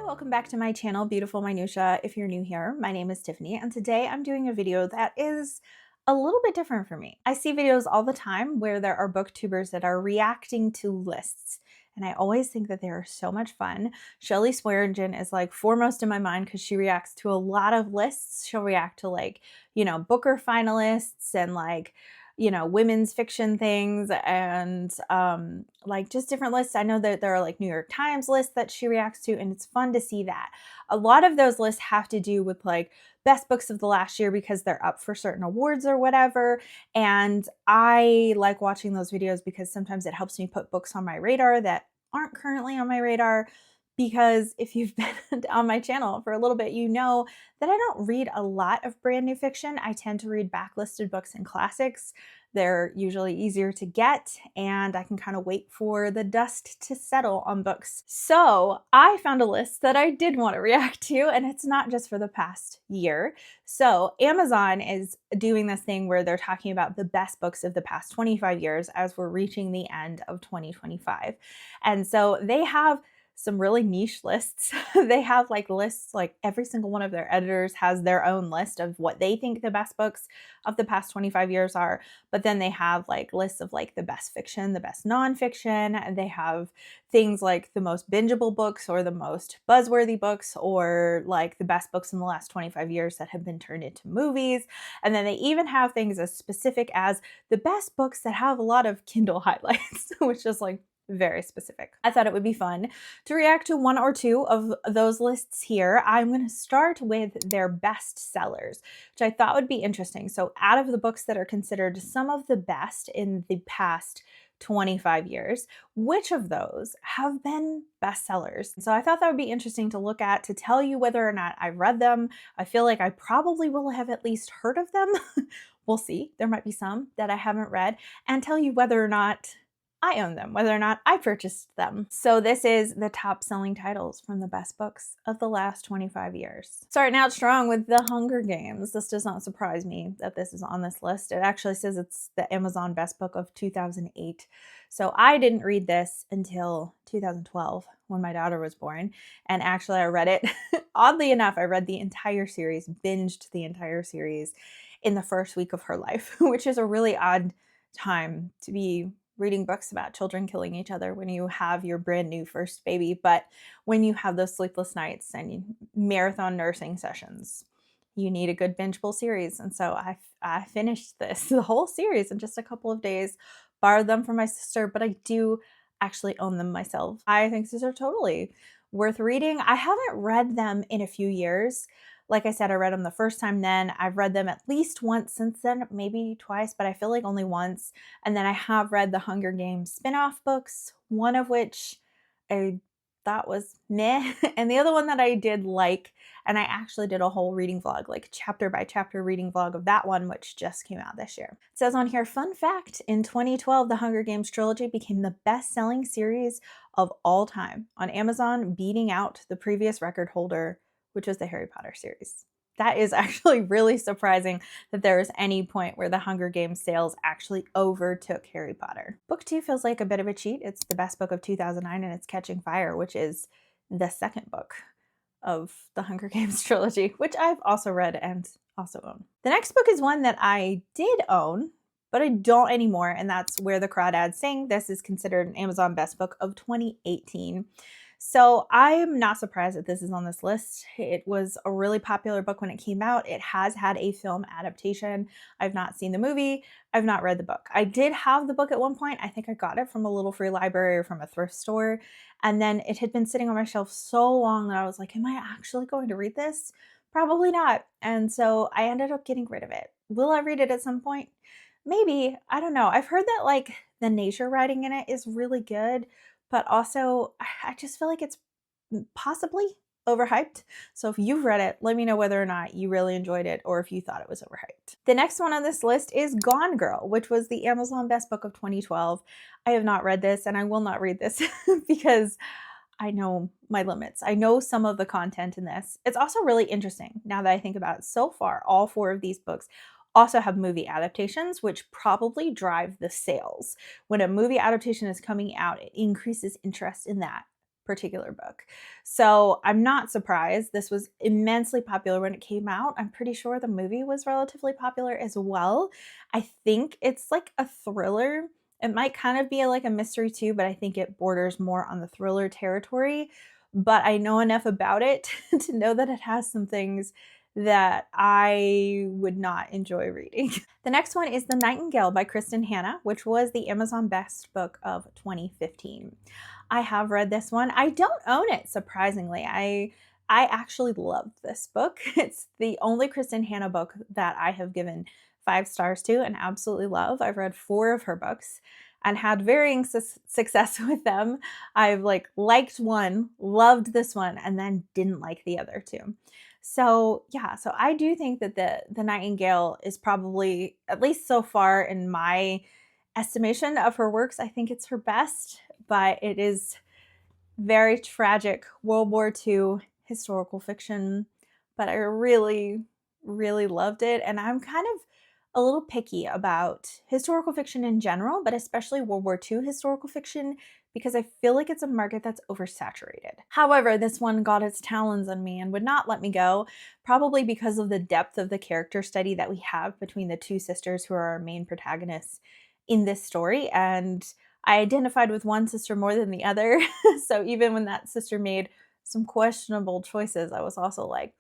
welcome back to my channel, Beautiful Minutia. If you're new here, my name is Tiffany, and today I'm doing a video that is a little bit different for me. I see videos all the time where there are booktubers that are reacting to lists, and I always think that they are so much fun. Shelley Swearingen is like foremost in my mind because she reacts to a lot of lists. She'll react to Booker finalists and women's fiction things and just different lists. I know that there are like New York Times lists that she reacts to, and it's fun to see that. A lot of those lists have to do with like best books of the last year because they're up for certain awards or whatever. And I like watching those videos because sometimes it helps me put books on my radar that aren't currently on my radar. Because if you've been on my channel for a little bit, you know that I don't read a lot of brand new fiction. I tend to read backlisted books and classics. They're usually easier to get, and I can kind of wait for the dust to settle on books. So I found a list that I did want to react to, and it's not just for the past year. So Amazon is doing this thing where they're talking about the best books of the past 25 years as we're reaching the end of 2025. And so they have some really niche lists. They have lists, like every single one of their editors has their own list of what they think the best books of the past 25 years are. But then they have lists of the best fiction, the best nonfiction, and they have things like the most bingeable books or the most buzzworthy books or the best books in the last 25 years that have been turned into movies. And then they even have things as specific as the best books that have a lot of Kindle highlights, which is very specific. I thought it would be fun to react to one or two of those lists here. I'm going to start with their best sellers, which I thought would be interesting. So out of the books that are considered some of the best in the past 25 years, which of those have been bestsellers? So I thought that would be interesting to look at to tell you whether or not I've read them. I feel like I probably will have at least heard of them. We'll see. There might be some that I haven't read, and tell you whether or not I own them, whether or not I purchased them. So this is the top selling titles from the best books of the last 25 years. Starting out strong with The Hunger Games. This does not surprise me that this is on this list. It actually says it's the Amazon best book of 2008. So I didn't read this until 2012 when my daughter was born. And actually I read it, oddly enough, I read the entire series, binged the entire series in the first week of her life, which is a really odd time to be reading books about children killing each other when you have your brand new first baby. But when you have those sleepless nights and marathon nursing sessions, you need a good bingeable series. And so I finished the whole series in just a couple of days, borrowed them from my sister, but I do actually own them myself. I think these are totally worth reading. I haven't read them in a few years. Like I said, I read them the first time then. I've read them at least once since then, maybe twice, but I feel like only once. And then I have read the Hunger Games spin-off books, one of which I thought was meh, and the other one that I did like, and I actually did a whole reading vlog, chapter by chapter reading vlog of that one, which just came out this year. It says on here, fun fact, in 2012, the Hunger Games trilogy became the best-selling series of all time on Amazon, beating out the previous record holder, which was the Harry Potter series. That is actually really surprising that there is any point where the Hunger Games sales actually overtook Harry Potter. Book 2 feels like a bit of a cheat. It's the best book of 2009 and it's Catching Fire, which is the second book of the Hunger Games trilogy, which I've also read and also own. The next book is one that I did own, but I don't anymore, and that's Where the Crawdads Sing. This is considered an Amazon best book of 2018. So I'm not surprised that this is on this list. It was a really popular book when it came out. It has had a film adaptation. I've not seen the movie. I've not read the book. I did have the book at one point. I think I got it from a little free library or from a thrift store. And then it had been sitting on my shelf so long that I was like, am I actually going to read this? Probably not. And so I ended up getting rid of it. Will I read it at some point? Maybe. I don't know. I've heard that the nature writing in it is really good, but also I just feel like it's possibly overhyped. So if you've read it, let me know whether or not you really enjoyed it or if you thought it was overhyped. The next one on this list is Gone Girl, which was the Amazon best book of 2012. I have not read this and I will not read this because I know my limits. I know some of the content in this. It's also really interesting now that I think about it. So far, all 4 of these books also have movie adaptations, which probably drive the sales. When a movie adaptation is coming out, it increases interest in that particular book. So I'm not surprised. This was immensely popular when it came out. I'm pretty sure the movie was relatively popular as well. I think it's like a thriller. It might kind of be like a mystery too, but I think it borders more on the thriller territory. But I know enough about it to know that it has some things that I would not enjoy reading. The next one is The Nightingale by Kristen Hanna, which was the Amazon Best Book of 2015. I have read this one. I don't own it, surprisingly. I actually loved this book. It's the only Kristen Hanna book that I have given 5 stars to and absolutely love. I've read 4 of her books and had varying success with them. I've liked one, loved this one, and then didn't like the other 2. So yeah, so I do think that the Nightingale is probably, at least so far in my estimation of her works, I think it's her best, but it is very tragic World War II historical fiction, but I really, really loved it. And I'm kind of a little picky about historical fiction in general, but especially World War II historical fiction, because I feel like it's a market that's oversaturated. However, this one got its talons on me and would not let me go, probably because of the depth of the character study that we have between the 2 sisters who are our main protagonists in this story. And I identified with one sister more than the other. So even when that sister made some questionable choices, I was also like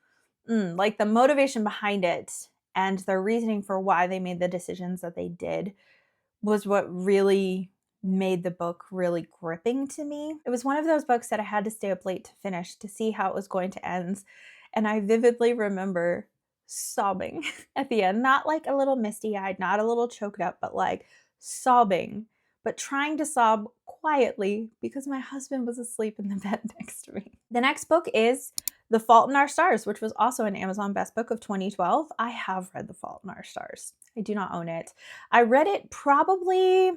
the motivation behind it and their reasoning for why they made the decisions that they did was what really made the book really gripping to me. It was one of those books that I had to stay up late to finish to see how it was going to end. And I vividly remember sobbing at the end, not like a little misty-eyed, not a little choked up, but like sobbing, but trying to sob quietly because my husband was asleep in the bed next to me. The next book is The Fault in Our Stars, which was also an Amazon Best Book of 2012. I have read The Fault in Our Stars. I do not own it. I read it probably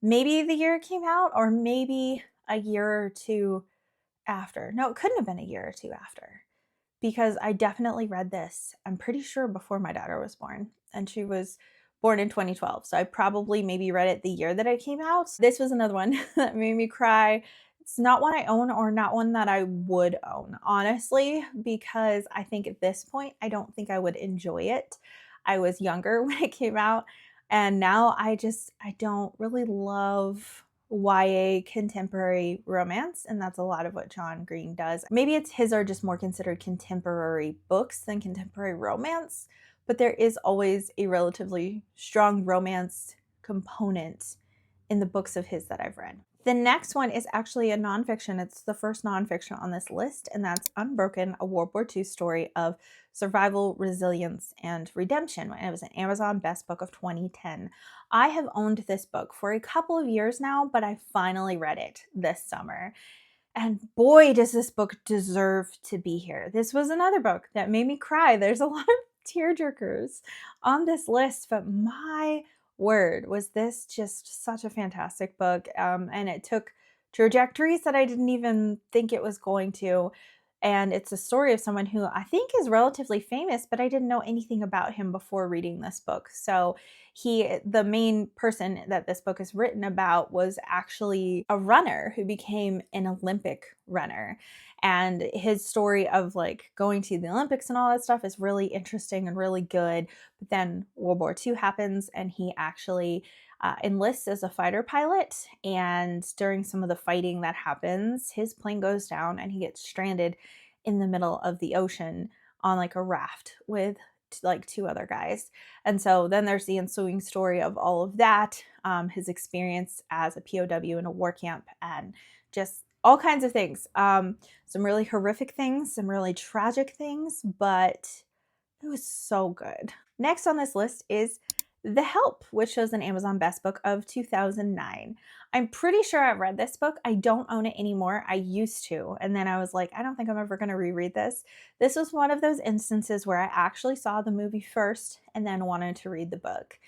maybe the year it came out, or maybe a year or 2 after. No, it couldn't have been a year or 2 after, because I definitely read this, I'm pretty sure, before my daughter was born, and she was born in 2012. So I probably maybe read it the year that it came out. This was another one that made me cry. It's not one I own, or not one that I would own, honestly, because I think at this point, I don't think I would enjoy it. I was younger when it came out, and now I don't really love YA contemporary romance, and that's a lot of what John Green does. Maybe it's his are just more considered contemporary books than contemporary romance, but there is always a relatively strong romance component in the books of his that I've read. The next one is actually a nonfiction. It's the first nonfiction on this list, and that's Unbroken, a World War II story of survival, resilience, and redemption. It was an Amazon Best Book of 2010. I have owned this book for a couple of years now, but I finally read it this summer. And boy, does this book deserve to be here. This was another book that made me cry. There's a lot of tearjerkers on this list, but my word, was this just such a fantastic book. And it took trajectories that I didn't even think it was going to. And it's a story of someone who I think is relatively famous, but I didn't know anything about him before reading this book. So the main person that this book is written about was actually a runner who became an Olympic runner. And his story of going to the Olympics and all that stuff is really interesting and really good. But then World War II happens, and he actually enlists as a fighter pilot. And during some of the fighting that happens, his plane goes down and he gets stranded in the middle of the ocean on a raft with 2 other guys. And so then there's the ensuing story of all of that, his experience as a POW in a war camp, and just all kinds of things. Some really horrific things, some really tragic things, but it was so good. Next on this list is The Help, which was an Amazon Best Book of 2009. I'm pretty sure I've read this book. I don't own it anymore. I used to. And then I was like, I don't think I'm ever going to reread this. This was one of those instances where I actually saw the movie first and then wanted to read the book.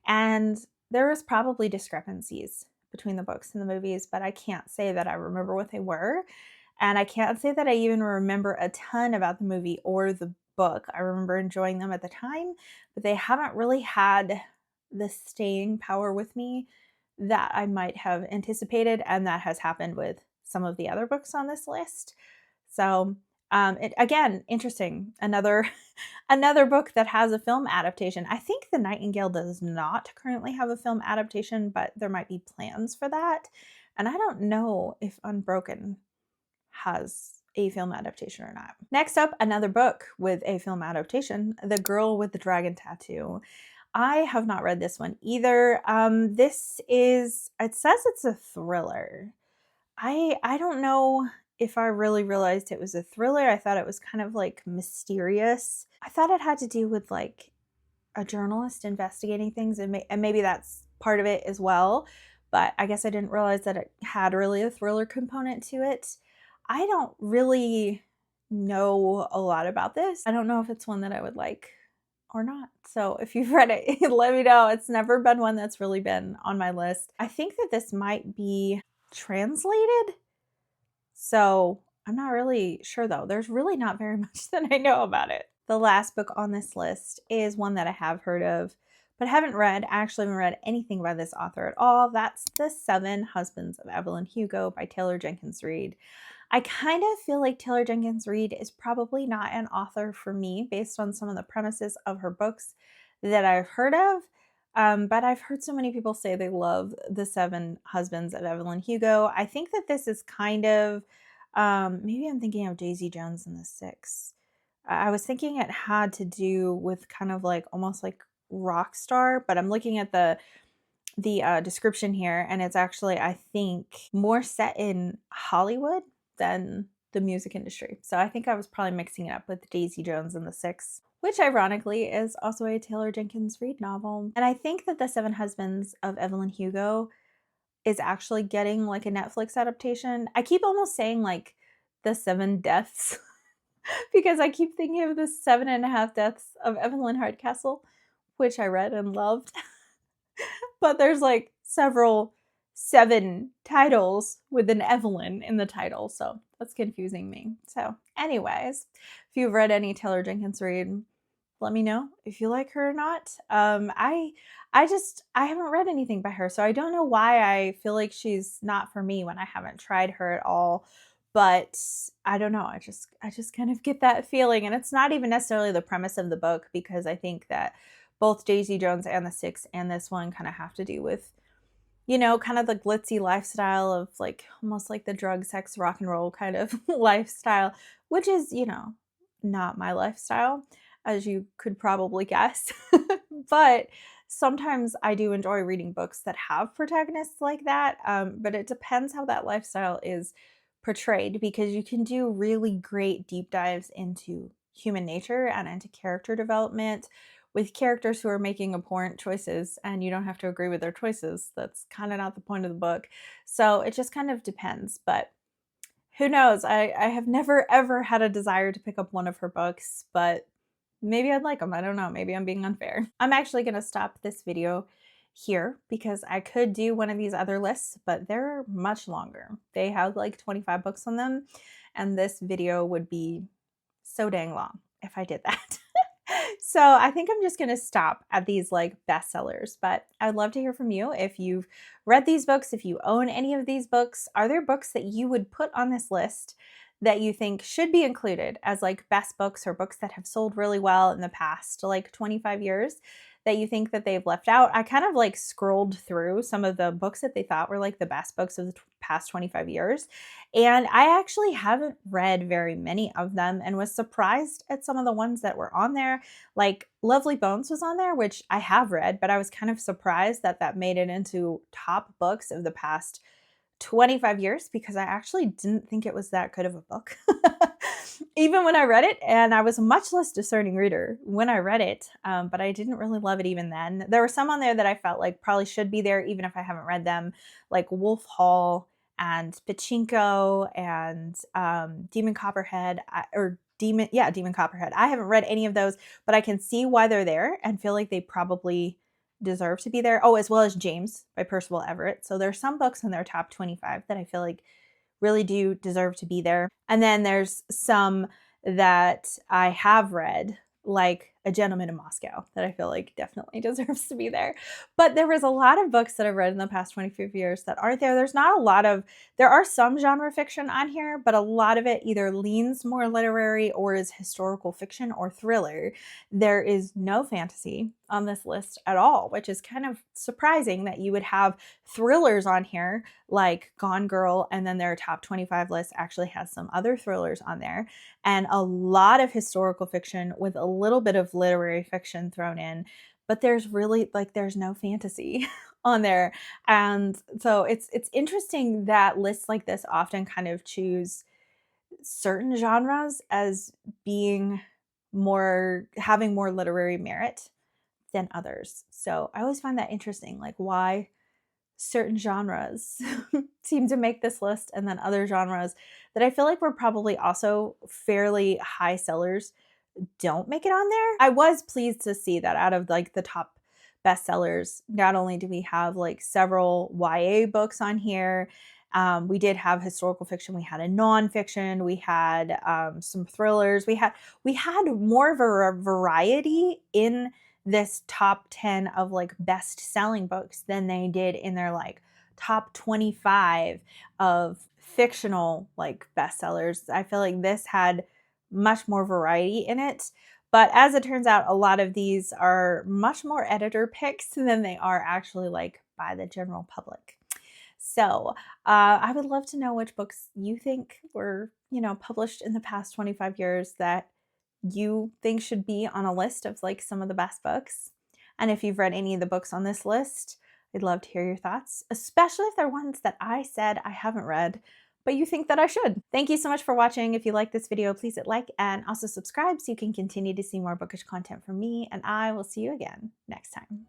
And there was probably discrepancies between the books and the movies, but I can't say that I remember what they were. And I can't say that I even remember a ton about the movie or the book. I remember enjoying them at the time, but they haven't really had the staying power with me that I might have anticipated, and that has happened with some of the other books on this list. So again, interesting. Another another book that has a film adaptation. I think The Nightingale does not currently have a film adaptation, but there might be plans for that. And I don't know if Unbroken has a film adaptation or not. Next up, another book with a film adaptation, The Girl with the Dragon Tattoo. I have not read this one either. This is, it says it's a thriller. I don't know if I really realized it was a thriller. I thought it was kind of like mysterious. I thought it had to do with like a journalist investigating things, and maybe that's part of it as well. But I guess I didn't realize that it had really a thriller component to it. I don't really know a lot about this. I don't know if it's one that I would like or not. So if you've read it, let me know. It's never been one that's really been on my list. I think that this might be translated. So I'm not really sure though. There's really not very much that I know about it. The last book on this list is one that I have heard of, but haven't read. I actually haven't read anything by this author at all. That's The Seven Husbands of Evelyn Hugo by Taylor Jenkins Reid. I kind of feel like Taylor Jenkins Reid is probably not an author for me based on some of the premises of her books that I've heard of. But I've heard so many people say they love The Seven Husbands of Evelyn Hugo. I think that this is kind of, maybe I'm thinking of Daisy Jones and the Six. I was thinking it had to do with kind of like almost like rock star, but I'm looking at the description here, and it's actually, I think, more set in Hollywood than the music industry. So I think I was probably mixing it up with Daisy Jones and the Six, which ironically is also a Taylor Jenkins Reid novel. And I think that The Seven Husbands of Evelyn Hugo is actually getting like a Netflix adaptation. I keep almost saying like The Seven Deaths because I keep thinking of The 7.5 Deaths of Evelyn Hardcastle, which I read and loved. But there's like seven titles with an Evelyn in the title, so that's confusing me. So anyways, if you've read any Taylor Jenkins Reid, let me know if you like her or not. I haven't read anything by her, so I don't know why I feel like she's not for me when I haven't tried her at all. But I don't know, I just kind of get that feeling, and it's not even necessarily the premise of the book, because I think that both Daisy Jones and the Six and this one kind of have to do with, you know, kind of the glitzy lifestyle of like almost like the drug, sex, rock and roll kind of lifestyle, which is, you know, not my lifestyle, as you could probably guess. But sometimes I do enjoy reading books that have protagonists like that. But it depends how that lifestyle is portrayed, because you can do really great deep dives into human nature and into character development with characters who are making abhorrent choices, and you don't have to agree with their choices. That's kind of not the point of the book. So it just kind of depends. But who knows? I have never ever had a desire to pick up one of her books, but maybe I'd like them. I don't know. Maybe I'm being unfair. I'm actually going to stop this video here because I could do one of these other lists, but they're much longer. They have like 25 books on them, and this video would be so dang long if I did that. So I think I'm just going to stop at these like bestsellers, but I'd love to hear from you. If you've read these books, if you own any of these books, are there books that you would put on this list that you think should be included as like best books, or books that have sold really well in the past like 25 years that you think that they've left out? I kind of like scrolled through some of the books that they thought were like the best books of the past 25 years. And I actually haven't read very many of them, and was surprised at some of the ones that were on there. Like Lovely Bones was on there, which I have read, but I was kind of surprised that that made it into top books of the past 25 years, because I actually didn't think it was that good of a book. Even when I read it, and I was a much less discerning reader when I read it, but I didn't really love it even then. There were some on there that I felt like probably should be there even if I haven't read them, like Wolf Hall and Pachinko and Demon Copperhead, Demon Copperhead. I haven't read any of those, but I can see why they're there and feel like they probably deserve to be there. Oh, as well as James by Percival Everett. So there's some books in their top 25 that I feel like really do deserve to be there. And then there's some that I have read, like A Gentleman in Moscow that I feel like definitely deserves to be there. But there was a lot of books that I've read in the past 25 years that aren't there. There's not a lot of, there are some genre fiction on here, but a lot of it either leans more literary or is historical fiction or thriller. There is no fantasy on this list at all, which is kind of surprising that you would have thrillers on here like Gone Girl, and then their top 25 list actually has some other thrillers on there, and a lot of historical fiction with a little bit of literary fiction thrown in, but there's really like there's no fantasy on there. And so it's interesting that lists like this often kind of choose certain genres as being more having more literary merit than others. So I always find that interesting, like why certain genres seem to make this list and then other genres that I feel like were probably also fairly high sellers don't make it on there. I was pleased to see that out of like the top bestsellers, not only do we have like several YA books on here, we did have historical fiction, we had a nonfiction, we had some thrillers, we had more of a variety in this top 10 of like best-selling books than they did in their like top 25 of fictional like bestsellers. I feel like this had much more variety in it. But as it turns out, a lot of these are much more editor picks than they are actually like by the general public. So I would love to know which books you think were, published in the past 25 years that you think should be on a list of like some of the best books. And if you've read any of the books on this list, I'd love to hear your thoughts, especially if they're ones that I said I haven't read, but you think that I should. Thank you so much for watching. If you like this video, please hit like and also subscribe so you can continue to see more bookish content from me, and I will see you again next time.